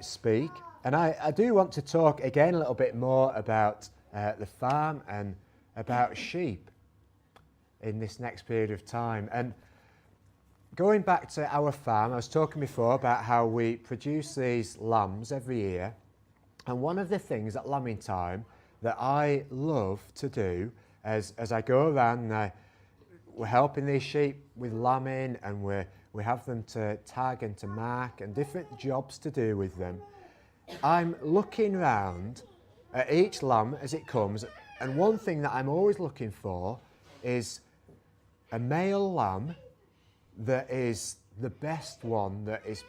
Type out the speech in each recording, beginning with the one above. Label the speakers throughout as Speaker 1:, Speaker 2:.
Speaker 1: speak. And I do want to talk again a little bit more about the farm and about sheep in this next period of time. And going back to our farm, I was talking before about how we produce these lambs every year. And one of the things at lambing time that I love to do as I go around, we're helping these sheep with lambing, and we have them to tag and to mark and different jobs to do with them. I'm looking round at each lamb as it comes, and one thing that I'm always looking for is a male lamb that is the best one that is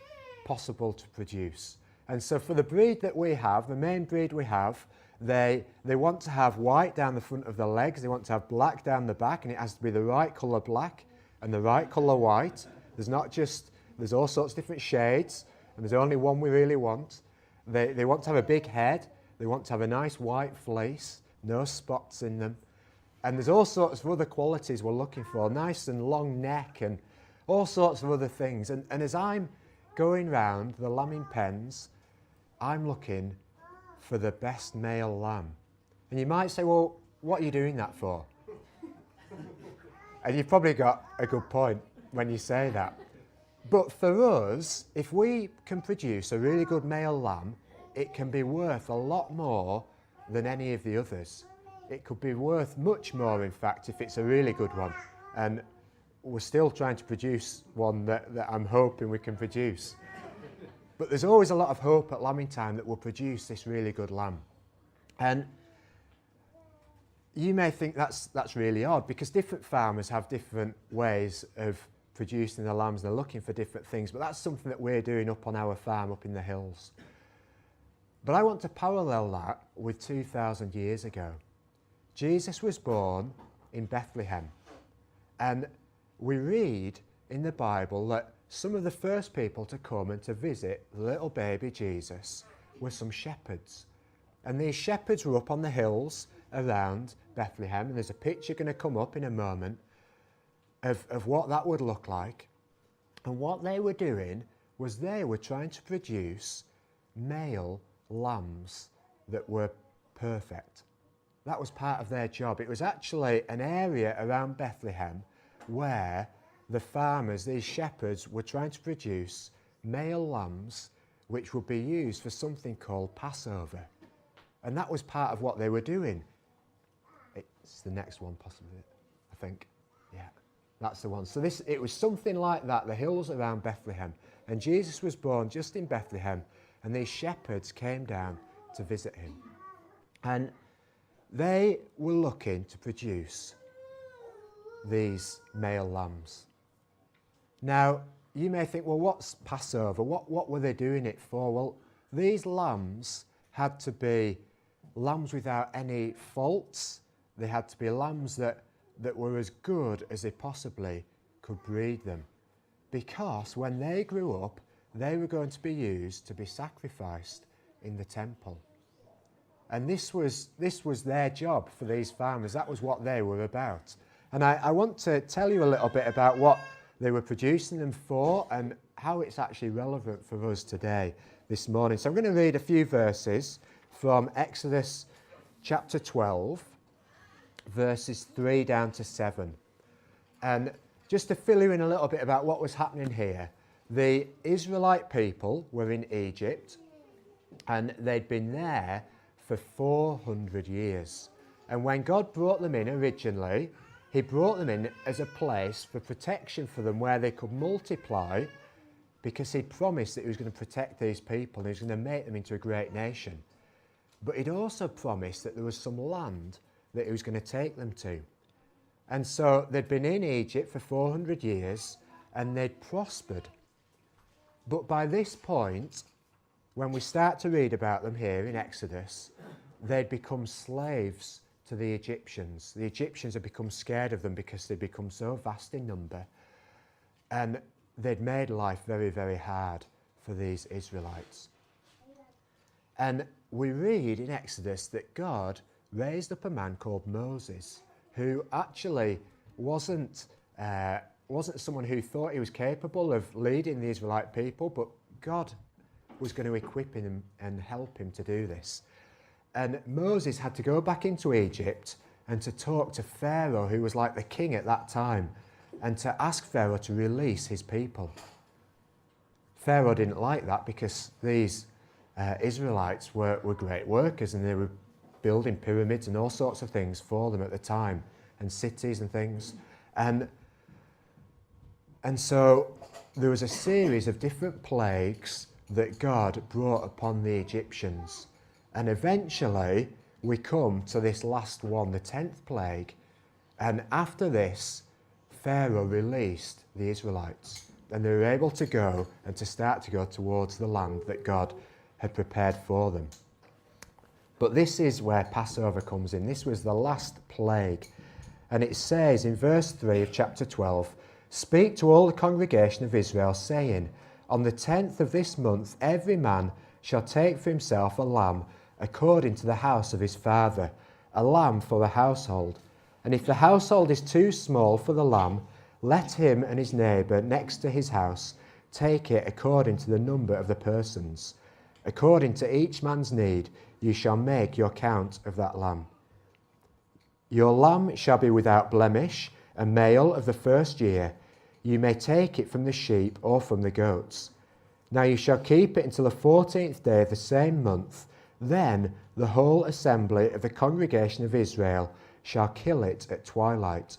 Speaker 1: possible to produce. And so for the breed that we have, the main breed we have, they want to have white down the front of the legs, they want to have black down the back, and it has to be the right colour black and the right colour white. There's all sorts of different shades, and there's only one we really want. They want to have a big head, they want to have a nice white fleece, no spots in them. And there's all sorts of other qualities we're looking for, nice and long neck and all sorts of other things. And as I'm going round the lambing pens, I'm looking for the best male lamb. And you might say, well, what are you doing that for? And you've probably got a good point when you say that. But for us, if we can produce a really good male lamb, it can be worth a lot more than any of the others. It could be worth much more, in fact, if it's a really good one. And we're still trying to produce one that I'm hoping we can produce. But there's always a lot of hope at lambing time that we'll produce this really good lamb. And you may think that's really odd, because different farmers have different ways of producing the lambs. They're looking for different things, but that's something that we're doing up on our farm up in the hills. But I want to parallel that with 2,000 years ago. Jesus was born in Bethlehem, and we read in the Bible that some of the first people to come and to visit the little baby Jesus were some shepherds. And these shepherds were up on the hills around Bethlehem, and there's a picture going to come up in a moment of what that would look like. And what they were doing was they were trying to produce male lambs that were perfect. That was part of their job. It was actually an area around Bethlehem where the farmers, these shepherds, were trying to produce male lambs which would be used for something called Passover. And that was part of what they were doing. It's the next one, possibly, I think. Yeah, that's the one. So it was something like that, the hills around Bethlehem. And Jesus was born just in Bethlehem, and these shepherds came down to visit him. And they were looking to produce these male lambs. Now, you may think, well, what's Passover? What were they doing it for? Well, these lambs had to be lambs without any faults. They had to be lambs that were as good as they possibly could breed them. Because when they grew up, they were going to be used to be sacrificed in the temple. And this was their job for these farmers. That was what they were about. And I want to tell you a little bit about what they were producing them for and how it's actually relevant for us today, this morning. So I'm going to read a few verses from Exodus chapter 12, verses 3 down to 7. And just to fill you in a little bit about what was happening here, the Israelite people were in Egypt, and they'd been there for 400 years. And when God brought them in originally, he brought them in as a place for protection for them where they could multiply, because he promised that he was going to protect these people and he was going to make them into a great nation. But he'd also promised that there was some land that he was going to take them to. And so they'd been in Egypt for 400 years and they'd prospered. But by this point, when we start to read about them here in Exodus, they'd become slaves to the Egyptians. The Egyptians had become scared of them because they'd become so vast in number, and they'd made life very, very hard for these Israelites. And we read in Exodus that God raised up a man called Moses, who actually wasn't someone who thought he was capable of leading the Israelite people, but God was going to equip him and help him to do this. And Moses had to go back into Egypt and to talk to Pharaoh, who was like the king at that time, and to ask Pharaoh to release his people. Pharaoh didn't like that because these Israelites were great workers, and they were building pyramids and all sorts of things for them at the time, and cities and things. And so there was a series of different plagues that God brought upon the Egyptians. And eventually we come to this last one, the 10th plague. And after this, Pharaoh released the Israelites, and they were able to go and to start to go towards the land that God had prepared for them. But this is where Passover comes in. This was the last plague. And it says in verse 3 of chapter 12, "Speak to all the congregation of Israel, saying, On the 10th of this month every man shall take for himself a lamb according to the house of his father, a lamb for a household. And if the household is too small for the lamb, let him and his neighbour next to his house take it according to the number of the persons. According to each man's need, you shall make your count of that lamb. Your lamb shall be without blemish, a male of the first year. You may take it from the sheep or from the goats. Now you shall keep it until the 14th day of the same month. Then the whole assembly of the congregation of Israel shall kill it at twilight.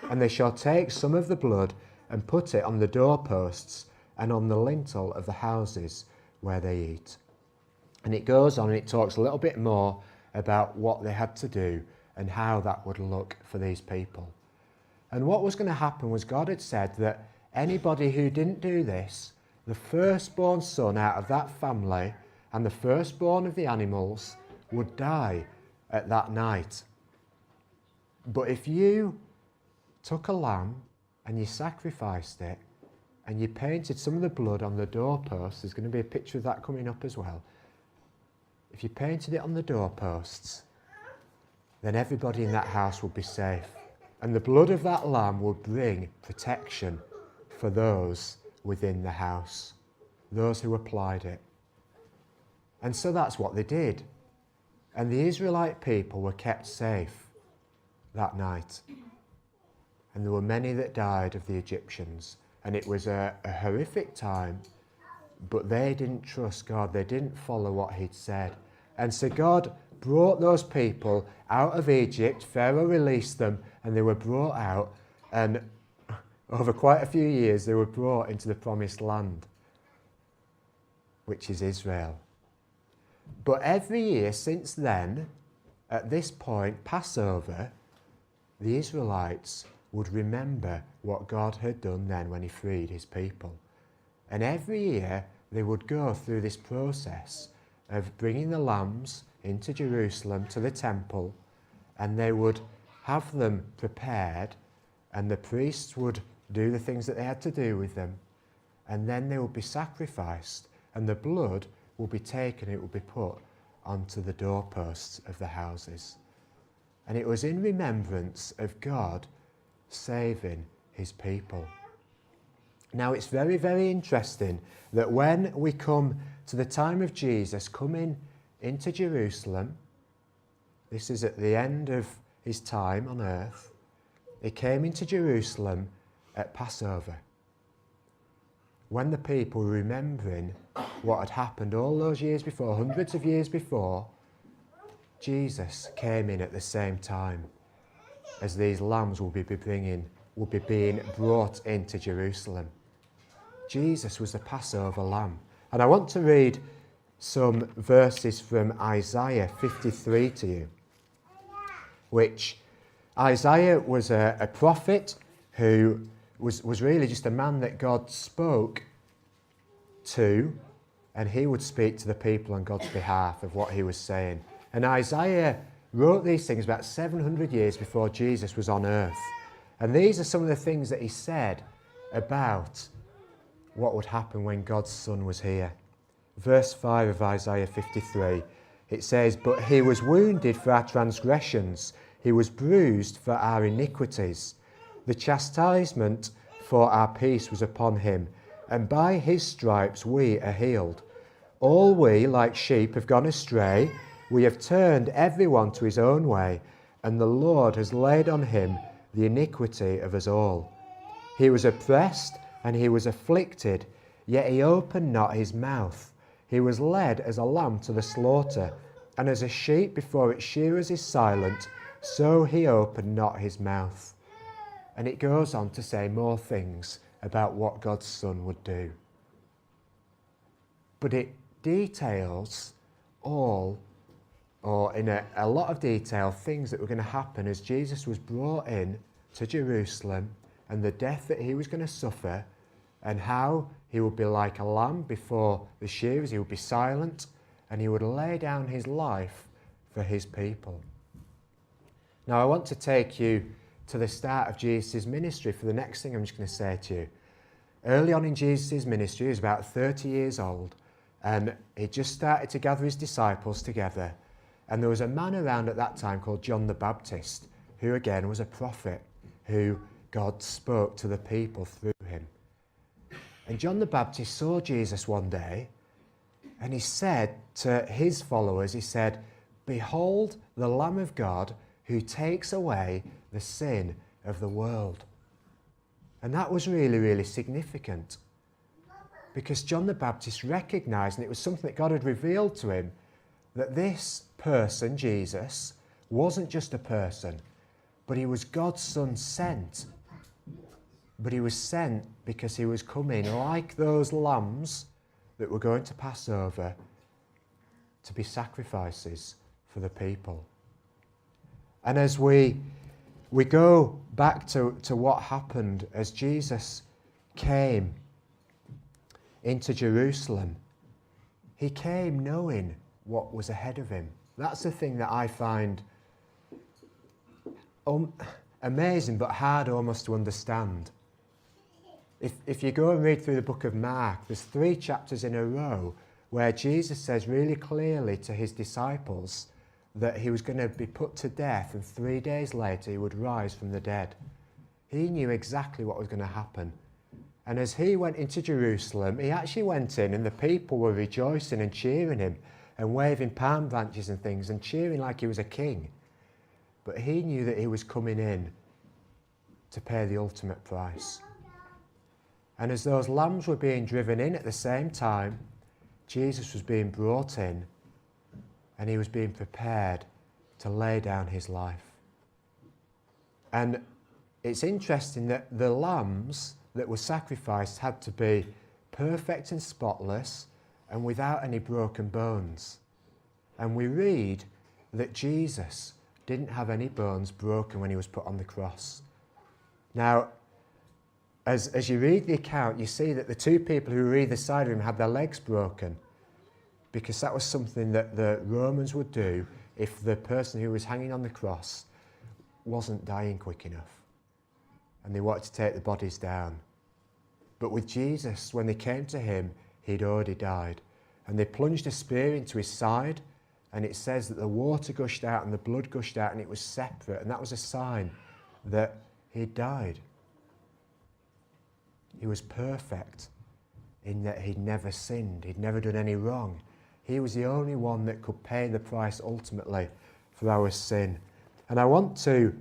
Speaker 1: And they shall take some of the blood and put it on the doorposts and on the lintel of the houses where they eat." And it goes on and it talks a little bit more about what they had to do and how that would look for these people. And what was going to happen was God had said that anybody who didn't do this, the firstborn son out of that family and the firstborn of the animals would die at that night. But if you took a lamb and you sacrificed it and you painted some of the blood on the doorposts, there's going to be a picture of that coming up as well. If you painted it on the doorposts, then everybody in that house would be safe. And the blood of that lamb would bring protection for those within the house, those who applied it. And so that's what they did. And the Israelite people were kept safe that night. And there were many that died of the Egyptians. And it was a horrific time, but they didn't trust God. They didn't follow what he'd said. And so God brought those people out of Egypt. Pharaoh released them, and they were brought out. And over quite a few years, they were brought into the promised land, which is Israel. But every year since then, at this point, Passover, the Israelites would remember what God had done then when he freed his people. And every year they would go through this process of bringing the lambs into Jerusalem to the temple, and they would have them prepared, and the priests would do the things that they had to do with them, and then they would be sacrificed, and the blood will be taken, it will be put onto the doorposts of the houses. And it was in remembrance of God saving his people. Now it's very, very interesting that when we come to the time of Jesus coming into Jerusalem, this is at the end of his time on earth, he came into Jerusalem at Passover, when the people were remembering what had happened all those years before, hundreds of years before. Jesus came in at the same time as these lambs will be being brought into Jerusalem. Jesus was the Passover lamb. And I want to read some verses from Isaiah 53 to you, which Isaiah was a prophet who was really just a man that God spoke to, and he would speak to the people on God's behalf of what he was saying. And Isaiah wrote these things about 700 years before Jesus was on earth. And these are some of the things that he said about what would happen when God's Son was here. Verse 5 of Isaiah 53, it says, "But he was wounded for our transgressions, he was bruised for our iniquities. The chastisement for our peace was upon him, and by his stripes we are healed. All we, like sheep, have gone astray. We have turned everyone to his own way, and the Lord has laid on him the iniquity of us all. He was oppressed and he was afflicted, yet he opened not his mouth. He was led as a lamb to the slaughter, and as a sheep before its shearers is silent, so he opened not his mouth. And it goes on to say more things about what God's Son would do. But it details all, or in a lot of detail, things that were going to happen as Jesus was brought in to Jerusalem, and the death that he was going to suffer, and how he would be like a lamb before the shearers. He would be silent, and he would lay down his life for his people. Now I want to take you to the start of Jesus' ministry for the next thing I'm just going to say to you. Early on in Jesus' ministry, he was about 30 years old, and he just started to gather his disciples together. And there was a man around at that time called John the Baptist, who again was a prophet, who God spoke to the people through him. And John the Baptist saw Jesus one day, and he said to his followers, he said, "Behold the Lamb of God who takes away the sin of the world." And that was really, really significant, because John the Baptist recognised, and it was something that God had revealed to him, that this person, Jesus, wasn't just a person, but he was God's Son sent. But he was sent because he was coming like those lambs that were going to pass over to be sacrifices for the people. And as we go back to what happened as Jesus came into Jerusalem, he came knowing what was ahead of him. That's the thing that I find amazing but hard almost to understand. If you go and read through the book of Mark, there's 3 chapters in a row where Jesus says really clearly to his disciples that he was going to be put to death, and 3 days later he would rise from the dead. He knew exactly what was going to happen. And as he went into Jerusalem, he actually went in and the people were rejoicing and cheering him and waving palm branches and things and cheering like he was a king. But he knew that he was coming in to pay the ultimate price. And as those lambs were being driven in at the same time, Jesus was being brought in, and he was being prepared to lay down his life. And it's interesting that the lambs that were sacrificed had to be perfect and spotless and without any broken bones. And we read that Jesus didn't have any bones broken when he was put on the cross. Now, as you read the account, you see that the 2 people who were either side of him had their legs broken, because that was something that the Romans would do if the person who was hanging on the cross wasn't dying quick enough, and they wanted to take the bodies down. But with Jesus, when they came to him, he'd already died. And they plunged a spear into his side, and it says that the water gushed out and the blood gushed out, and it was separate, and that was a sign that he'd died. He was perfect in that he'd never sinned, he'd never done any wrong. He was the only one that could pay the price ultimately for our sin. And I want to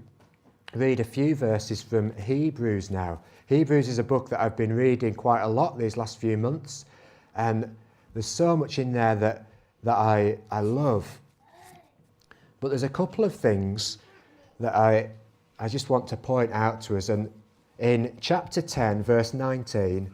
Speaker 1: read a few verses from Hebrews now. Hebrews is a book that I've been reading quite a lot these last few months, and there's so much in there that I love. But there's a couple of things that I just want to point out to us. And in chapter 10, verse 19,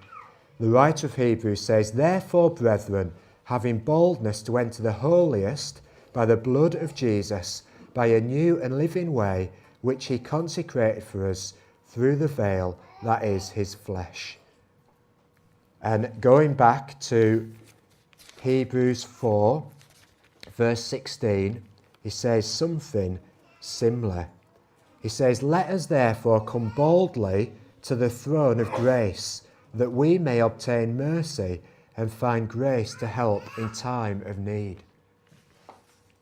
Speaker 1: the writer of Hebrews says, "Therefore, brethren, having boldness to enter the holiest by the blood of Jesus, by a new and living way, which he consecrated for us through the veil, that is his flesh." And going back to Hebrews 4, verse 16, he says something similar. He says, "Let us therefore come boldly to the throne of grace, that we may obtain mercy and find grace to help in time of need."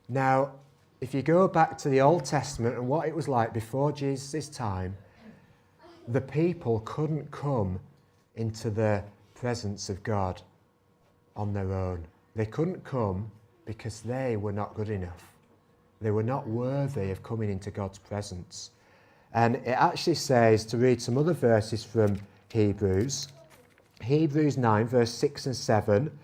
Speaker 1: Now, if you go back to the Old Testament and what it was like before Jesus' time, the people couldn't come into the presence of God on their own. They couldn't come because they were not good enough. They were not worthy of coming into God's presence. And it actually says, to read some other verses from Hebrews 9, verse 6 and 7,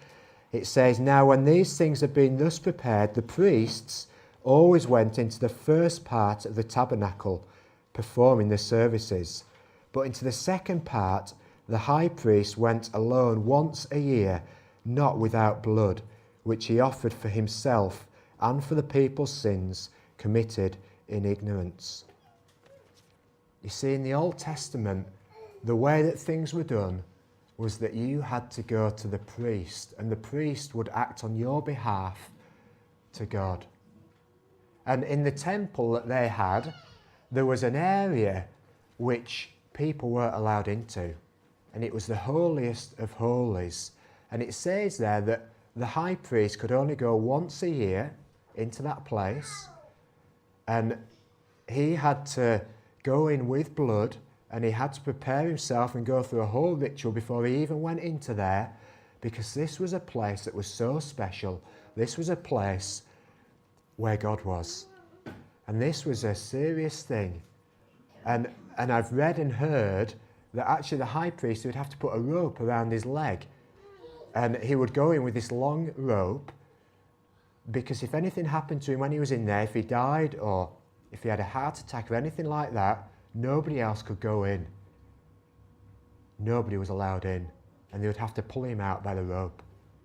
Speaker 1: it says, "Now when these things had been thus prepared, the priests always went into the first part of the tabernacle, performing the services. But into the second part, the high priest went alone once a year, not without blood, which he offered for himself and for the people's sins committed in ignorance." You see, in the Old Testament, the way that things were done was that you had to go to the priest, and the priest would act on your behalf to God. And in the temple that they had, there was an area which people weren't allowed into, and it was the holiest of holies. And it says there that the high priest could only go once a year into that place, and he had to go in with blood, and he had to prepare himself and go through a whole ritual before he even went into there, because this was a place that was so special. This was a place where God was. And this was a serious thing. And I've read and heard that actually the high priest would have to put a rope around his leg. And he would go in with this long rope, because if anything happened to him when he was in there, if he died or if he had a heart attack or anything like that, nobody else could go in. Nobody was allowed in. And they would have to pull him out by the rope.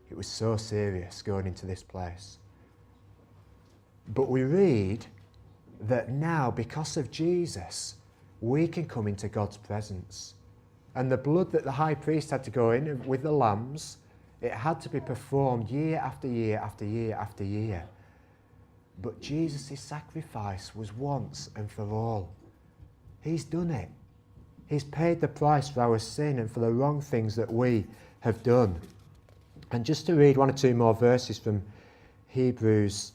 Speaker 1: It was so serious going into this place. But we read that now, because of Jesus, we can come into God's presence. And the blood that the high priest had to go in with the lambs, it had to be performed year after year after year after year. But Jesus' sacrifice was once and for all. He's done it. He's paid the price for our sin and for the wrong things that we have done. And just to read one or two more verses from Hebrews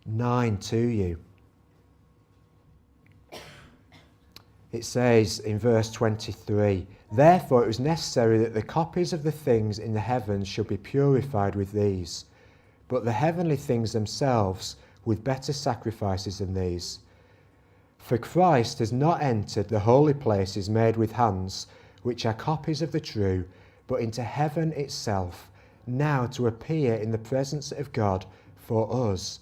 Speaker 1: 9 to you. It says in verse 23, "Therefore it was necessary that the copies of the things in the heavens should be purified with these, but the heavenly things themselves with better sacrifices than these. For Christ has not entered the holy places made with hands, which are copies of the true, but into heaven itself, now to appear in the presence of God for us.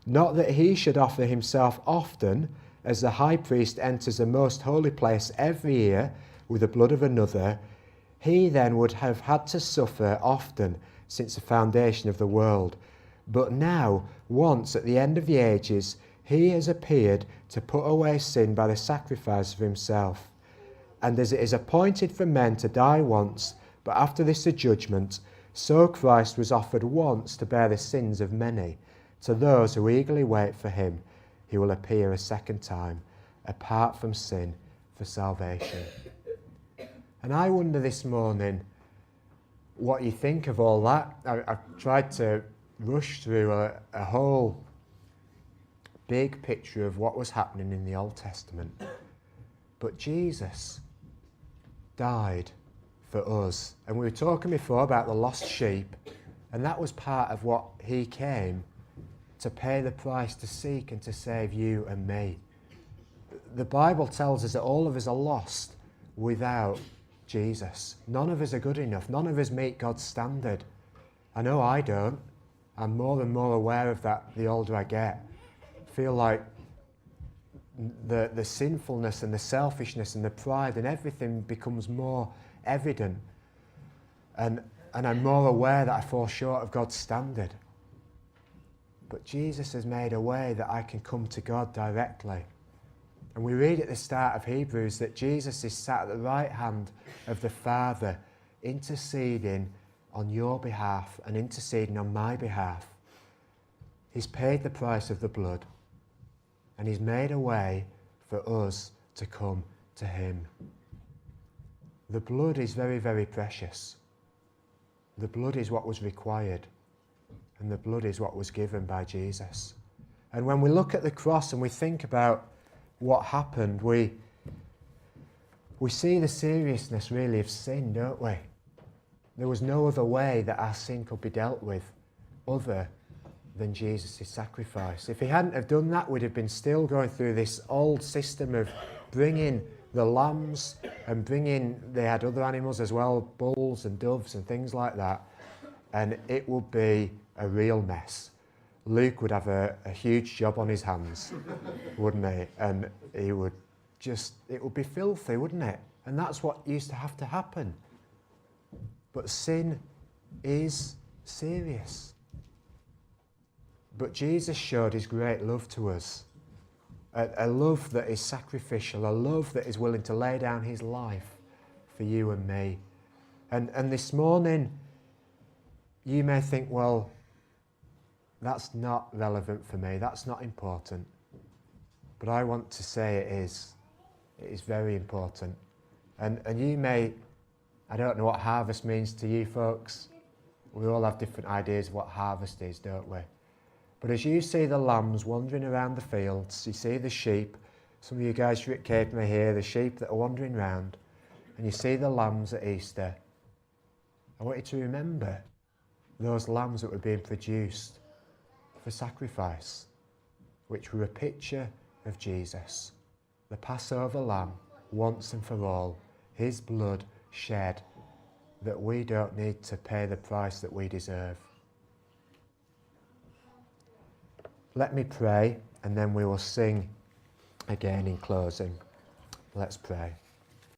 Speaker 1: Not that he should offer himself often, as the high priest enters the most holy place every year with the blood of another. He then would have had to suffer often since the foundation of the world. But now, once at the end of the ages, he has appeared to put away sin by the sacrifice of himself. And as it is appointed for men to die once, but after this the judgment, so Christ was offered once to bear the sins of many. To those who eagerly wait for him, he will appear a second time, apart from sin, for salvation." And I wonder this morning what you think of all that. I've tried to rush through a whole big picture of what was happening in the Old Testament. But Jesus died for us. And we were talking before about the lost sheep, and that was part of what he came to pay the price to seek and to save you and me. The Bible tells us that all of us are lost without Jesus. None of us are good enough. None of us meet God's standard. I know I don't. I'm more and more aware of that the older I get. I feel like the sinfulness and the selfishness and the pride and everything becomes more evident. And I'm more aware that I fall short of God's standard. But Jesus has made a way that I can come to God directly. And we read at the start of Hebrews that Jesus is sat at the right hand of the Father, interceding on your behalf and interceding on my behalf. He's paid the price of the blood, and he's made a way for us to come to him. The blood is very, very precious. The blood is what was required, and the blood is what was given by Jesus. And when we look at the cross and we think about what happened, we see the seriousness really of sin, don't we? There was no other way that our sin could be dealt with other than Jesus' sacrifice. If he hadn't have done that, we'd have been still going through this old system of bringing the lambs and they had other animals as well, bulls and doves and things like that, and it would be a real mess. Luke would have a huge job on his hands, wouldn't he? And it would be filthy, wouldn't it? And that's what used to have to happen. But sin is serious. But Jesus showed his great love to us. A love that is sacrificial, a love that is willing to lay down his life for you and me. And this morning, you may think, well, that's not relevant for me, that's not important. But I want to say it is. It is very important. And you may, I don't know what harvest means to you folks. We all have different ideas of what harvest is, don't we? But as you see the lambs wandering around the fields, you see the sheep, some of you guys at Cape may hear the sheep that are wandering around, and you see the lambs at Easter. I want you to remember those lambs that were being produced for sacrifice, which were a picture of Jesus, the Passover lamb, once and for all, his blood shed, that we don't need to pay the price that we deserve. Let me pray, and then we will sing again in closing. Let's pray.